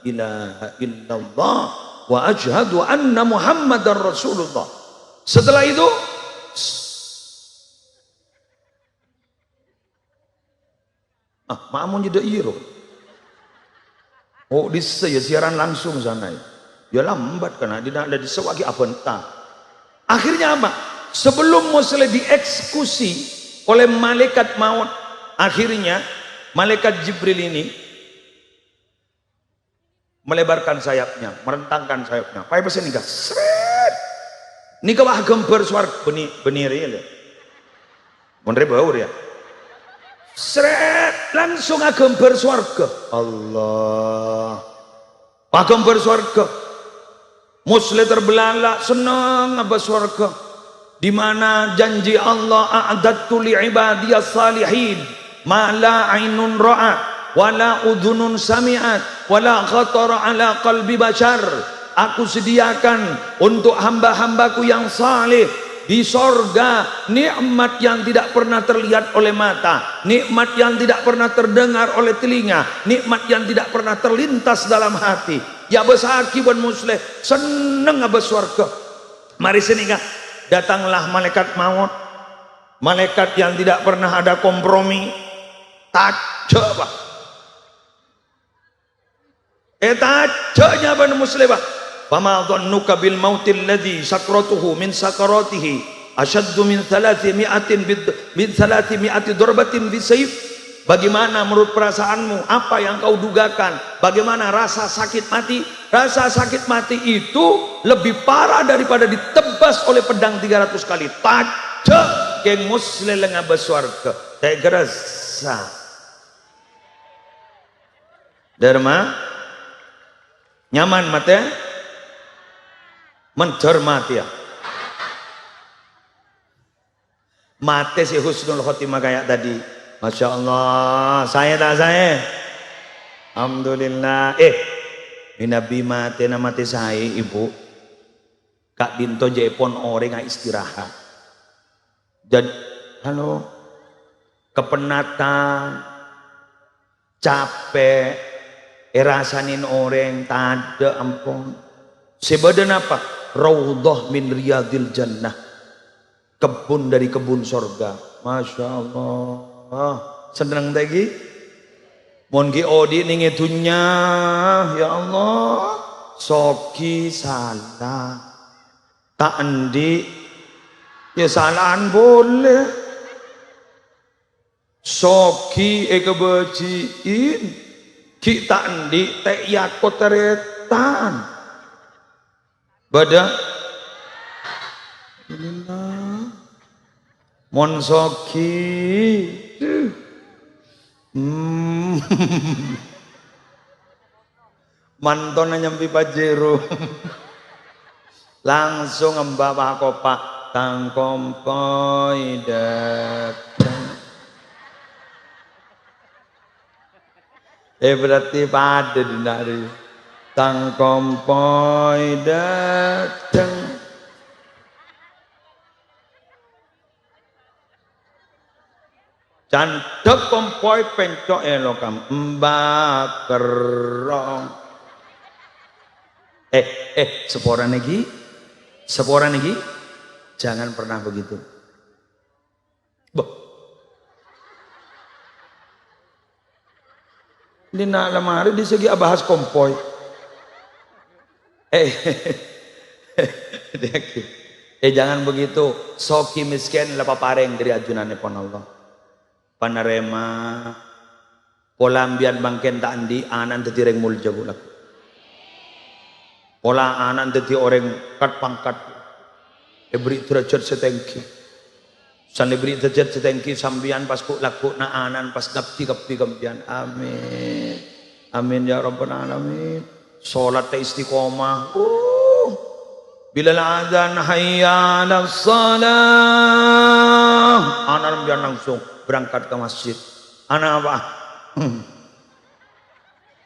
ilaha illallah wa asyhadu anna muhammadar rasulullah. Setelah itu makmun jadi iro. Oh di ya siaran langsung sana ya lambat karena tidak ada disewaki apa entah. Akhirnya apa? Sebelum muslim dieksekusi oleh malaikat maut, akhirnya malaikat Jibril ini melebarkan sayapnya, merentangkan sayapnya. Pai pesen nikah, seret. Nikah wah gembar suar benir ya. Mondre baur ya. Seret langsung gembar swarga. Allah. Wah gembar swarga. Muslim terbelalak senang apa swarga. Di mana janji Allah a'adattu li ibadiyas salihin ma la ainun ra'at wala udhunun sami'at wala khatara ala qalbi bashar. Aku sediakan untuk hamba-hambaku yang saleh di sorga nikmat yang tidak pernah terlihat oleh mata, nikmat yang tidak pernah terdengar oleh telinga, nikmat yang tidak pernah terlintas dalam hati. Ya besaki buat muslim seneng abas swarga. Mari sini kak, datanglah malaikat maut, malaikat yang tidak pernah ada kompromi. Tajak pak. Tajaknya pada muslimah. Fama dhannuka bil mautil ladzi sakratuhu min sakaratihi ashaddu min 300 darbatin bisayf. Bagaimana menurut perasaanmu? Apa yang kau dugakan? Bagaimana rasa sakit mati? Rasa sakit mati itu lebih parah daripada ditebas oleh pedang 300 kali. Tajak ke muslim ngabas swarga. Tak gerasa. Dharma nyaman mate mencermati ya. Mate si husnul khotimah kayak tadi. Masya Allah, saya tak saya. Alhamdulillah. Ini Nabi mati nama saya ibu. Kak Dinto Jepon orang nggak istirahat. Jadi, halo, kepenatan, capek, rasanin orang, tak ada ampun. Sebadan apa? Raudhah min riyadil jannah. Kebun dari kebun sorga. Masya Allah. Senang lagi. Mon ki odi ning dunya ya Allah. Soki salah. Tak endi ya salahan boleh. Soki kebajiin. Kita endi teh yakot teretan. Bada monsoki. Mantona nyampi Pajero. Langsung membawa kopak tangkompoi datang. Berarti pada dinari tangkompoi datang. Candek kompoi pencok elokam mbak kerong. Sepora negi, jangan pernah begitu. Boh. Di nak lemari di segi abahas kompoi. Jangan begitu. Soki miskin lapa pareng dari ajunan pon Allah. Panarema polambian bangken tak andi anan tetireng mulja bulak. Pola anan teti orang kat pangkat. Beri derajat setengki. San beri derajat setengki sambian pas ku laku na anan pas kapti kampian. Amin. Amin ya rabbal alamin. Salat ta istiqomah. Bila azan hayya 'alas shalah. Anak biar langsung berangkat ke masjid. Anak apa?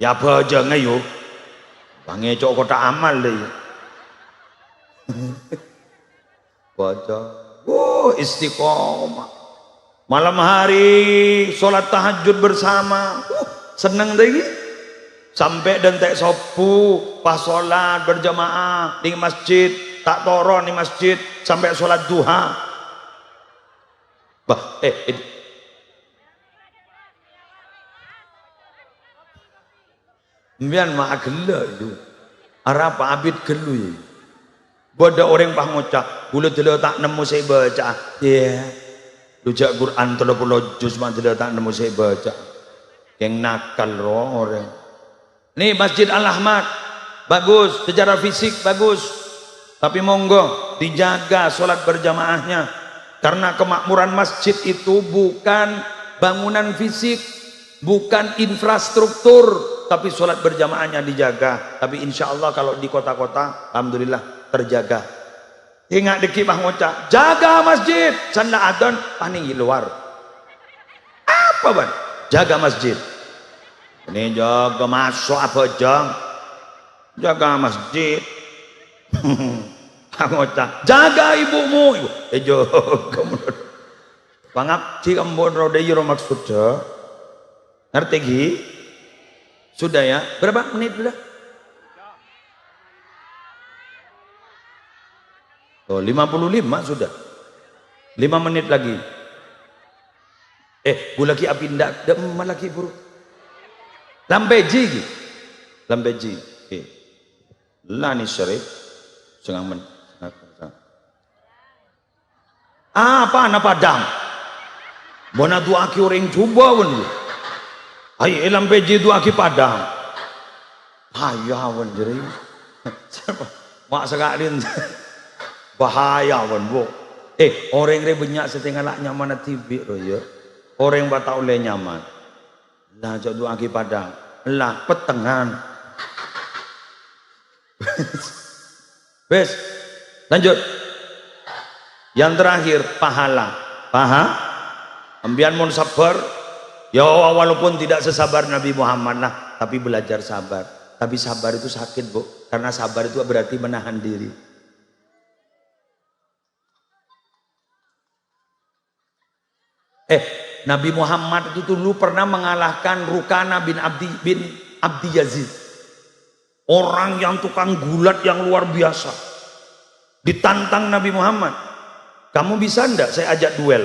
Ya baca ngayu. Bange cok kota amal deh. Baca. Istiqomah. Malam hari sholat tahajud bersama. Seneng deh. Sampai dan tek sopu pas sholat berjamaah di masjid, tak toron di masjid sampai sholat duha. Mbian mak gelo itu. Arab abid gelo ya. Bodoh orang pah ngocak, bulu dulu tak nemu saya baca. Ya. Rujak Quran 30 juz mah dulu tak nemu saya baca. Yang nakal orang. Nih Masjid Al-Ahmad bagus, secara fisik bagus. Tapi monggo dijaga sholat berjamaahnya. Karena kemakmuran masjid itu bukan bangunan fisik, bukan infrastruktur. Tapi sholat berjamaahnya dijaga. Tapi insya Allah kalau di kota-kota, alhamdulillah terjaga. Ingat deki bah ngocak, jaga masjid. Sanda adon paning luar. Apa ban? Jaga masjid. Ini jaga masuk apa jang? Jaga masjid. Ngocak, jaga ibumu. Jaga menurut. Pangap cik ambon roda yuro maksudnya. Ngerti gi? Sudah ya, berapa menit sudah? Oh, 55 sudah. 5 menit lagi. Bulaki api ndak demam lagi buru. Lampeji. Lampeji. Lani syarif. Setengah menit. Apa na padang? Bona dua aki orang coba pun. Ay elam peji dua aki padang. Bahaya pun jadi. Mak sekalin. Bahaya pun bu. Orang ini banyak setengah lak nyaman TV ya. Orang bata oleh nyaman. Lah jauh dua aki padang. Lah petengan. Bes. Lanjut. Yang terakhir pahala. Ambian mon sabar. Ya walaupun tidak sesabar Nabi Muhammad lah, tapi belajar sabar. Tapi sabar itu sakit bu, karena sabar itu berarti menahan diri. Nabi Muhammad itu dulu pernah mengalahkan Rukana bin Abdi Yazid. Orang yang tukang gulat yang luar biasa. Ditantang Nabi Muhammad. Kamu bisa enggak saya ajak duel?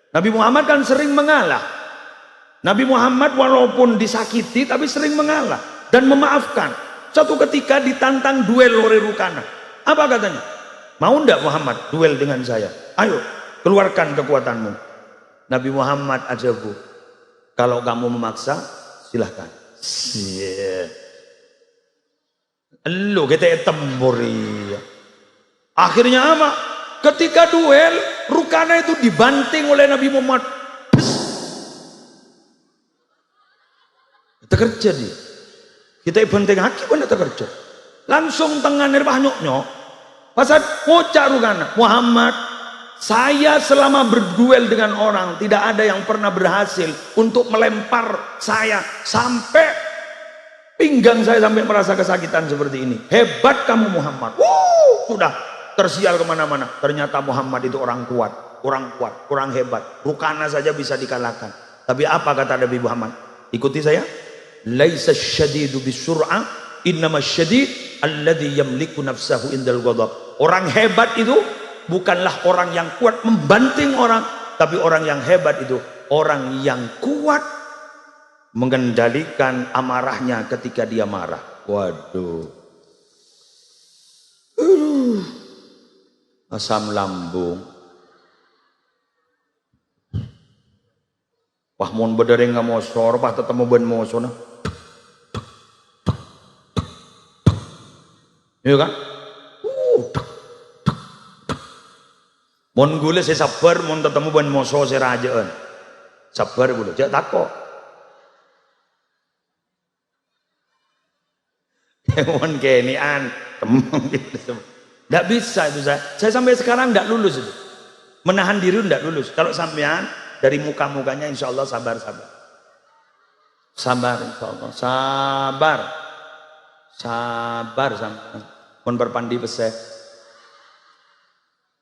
Nabi Muhammad kan sering mengalah. Nabi Muhammad walaupun disakiti tapi sering mengalah dan memaafkan. Suatu ketika ditantang duel oleh Rukana. Apa katanya? Mau enggak Muhammad duel dengan saya? Ayo keluarkan kekuatanmu. Nabi Muhammad ajabu. Kalau kamu memaksa silahkan. Sia. Lu kita temburi. Akhirnya apa? Ketika duel, Rukana itu dibanting oleh Nabi Muhammad. Kita kerja dia. Kita banting haki pun kita kerja. Langsung tangan nerpah nyok-nyok. Pasal ngocak Rukana. Muhammad, saya selama berduel dengan orang tidak ada yang pernah berhasil untuk melempar saya sampai pinggang saya sampai merasa kesakitan seperti ini. Hebat kamu Muhammad. Sudah tersial kemana-mana. Ternyata Muhammad itu orang kuat, orang hebat. Rukana saja bisa dikalahkan. Tapi apa kata Nabi Muhammad? Ikuti saya. Laisa syadidu bisur'ah, innama syadid alladhi yamliku nafsahu indal ghadab. Orang hebat itu bukanlah orang yang kuat membanting orang, tapi orang yang hebat itu orang yang kuat mengendalikan amarahnya ketika dia marah. Waduh. Asam lambung. Wah mun bedering nggak mau sor, pah tetemu ben mau sona. Iya kan? Mon gule saya sabar, mon tetemu ben mau so saya rajaan. Sabar gule, jak takok. Mon kenian, temeng gitu. Tidak bisa itu saya sampai sekarang tidak lulus itu. Menahan diri tidak lulus. Kalau sampean dari muka-mukanya insya Allah sabar. Sabar insya Allah. Sabar sampean. Mun berpandi besek.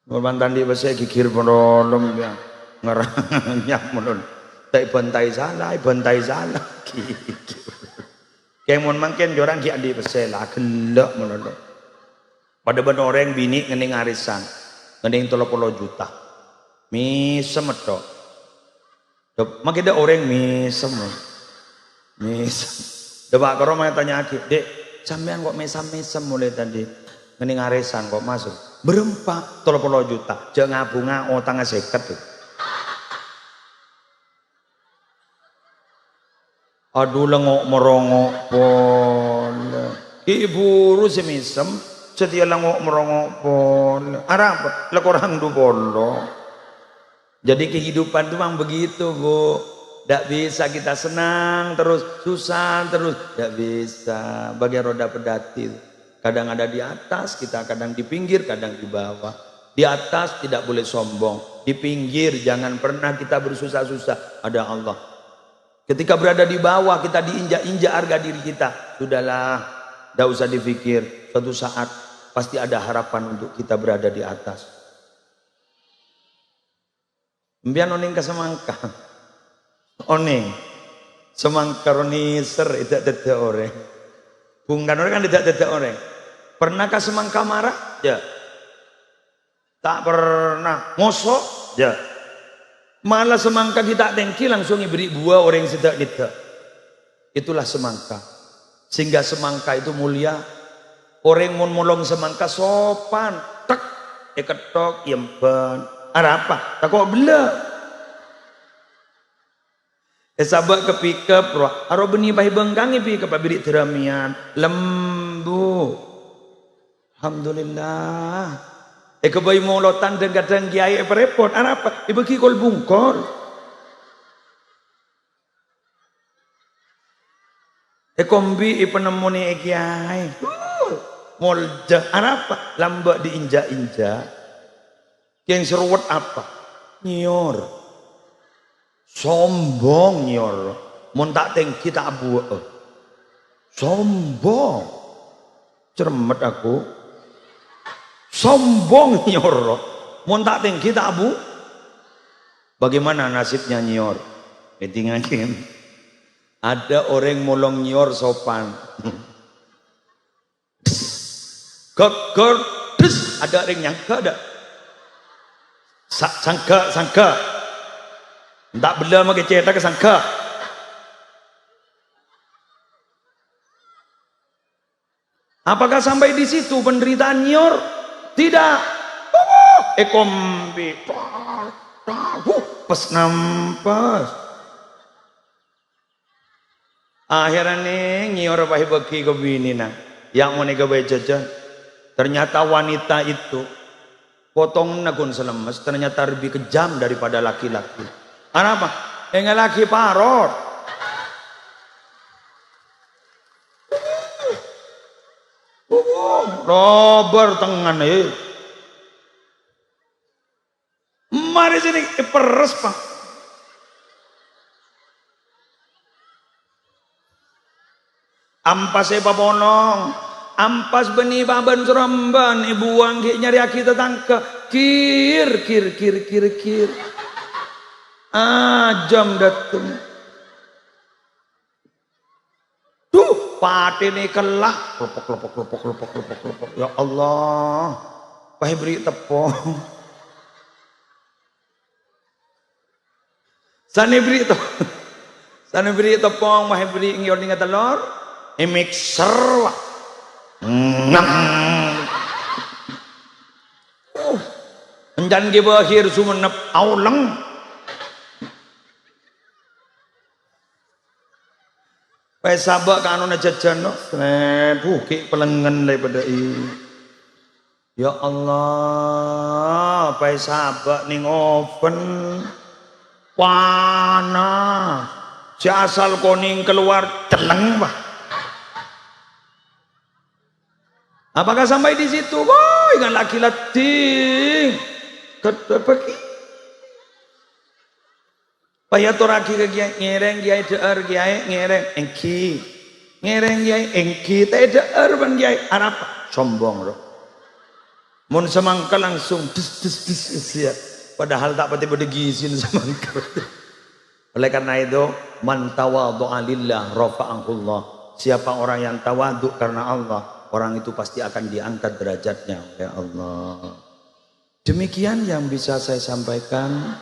Mun pandi besek gigir penolong ya. Ngerangnya menun. Tak bantai salah. Kayak mun mangken jorang ki andi besek lah gelek menolong. Pada bener orang bini ngening arisan, ngening 30 juta, misem itu. Makin ada orang misem. Coba kalau mau tanya Akib, dek, sampean kok mesam mulai tadi ngening arisan kok masuk berempat 30 juta, jangan bunga otang seket. Aduh lengok merongok pol, ibu urus misem. Setia langok merongok pol, arah lekorang du polo. Jadi kehidupan itu memang begitu bu. Tidak bisa kita senang terus, susah terus, tidak bisa. Bagai roda pedati, kadang ada di atas, kita kadang di pinggir, kadang di bawah. Di atas tidak boleh sombong, di pinggir jangan pernah kita bersusah-susah. Ada Allah. Ketika berada di bawah kita diinjak-injak harga diri kita. Sudahlah, tidak usah dipikir. Suatu saat pasti ada harapan untuk kita berada di atas. Mbian oning ke semangka. Oning. Semangka roni ser tidak orang. Bungkan orang kan tidak orang. Pernahkah semangka marah? Ya. Tak pernah. Ngosok? Ya. Malah semangka kita tengki langsung diberi buah orang yang sedang kita. Itulah semangka. Sehingga semangka itu mulia. Orang mau molong semangka sopan, tak, ketok, yempan, apa? Tak kok bela. Sabak kepikap, aro benih bahi bengkangi pi kepabirik teramian, lembu. Alhamdulillah. Kebayi molotan dan kadang kiai repot, apa? Bagi kol bungkol. Kombi penemuni kiai. Molja, apa? Lambat diinjak-injak. Yang seruat apa? Nyor. Sombong nyor. Mun tak tengki tak abu. Sombong. Cermet aku. Sombong nyor. Mun tak tengki tak abu. Bagaimana nasibnya nyor? Meetingakin. Ada orang molong nyor sopan. Gor, ada orang nyangka ada. Sangka. Tak bela make cerita ke sangka. Apakah sampai di situ penderitaan nyor? Tidak. Kombi. Pas nampas. Akhirnya nih nyior pahi beki ke bini nah. Yang mau nih jajan. Ternyata wanita itu potong nagun selemes ternyata lebih kejam daripada laki-laki. Apa? Enggak laki parot. Rober tengan mari sini peres pak. Ampas bonong, ampas benih baban seremban, ibu anggi nyari aki tetangga, kir. Jam datang. Tuh, pati nih kelah, kelopok. Ya Allah, pahe beri tepung. Sani beri tepung, pahe beri ngior dengan telur. Mixer wah. Enjan ge bahir sumenep auleng. Pae sabak ka anu jajan no. Ki pelengen daripada ya Allah, pae sabak ning oven. Panas. Si asal koning keluar celeng bah. Apakah sampai di situ? Wah, ingat laki-laki. Pergi. Payatoraki ke kiai ngereng kiai deer kiai ngereng engki. Ngereng kiai engki teh deer ban kiai Arab sombong loh. Mun semangka langsung des ya. Padahal tak pati pada gizin semangka. Oleh karena itu, man tawadhu'a lillah rafa'ahullah. Siapa orang yang tawadhu karena Allah, orang itu pasti akan diangkat derajatnya oleh Allah. Demikian yang bisa saya sampaikan.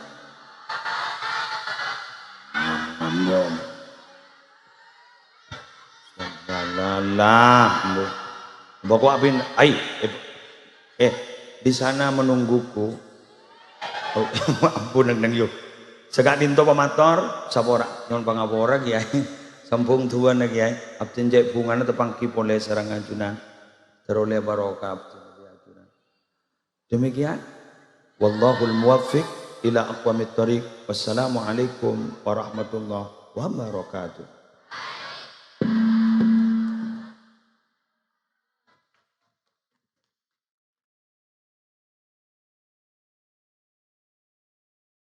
Bapak bin di sana menungguku. Oh, ampun neng yuk. Segak dinto pamator sapora nyon pangapora kiai. Sampung tuan kiai. Abten jai bungana tepang kipole serangan junan. Teroleh barokah abten ajunan. Demikian. Wallahul muwaffiq ila aqwamit thariq. Wassalamualaikum warahmatullahi wabarakatuh.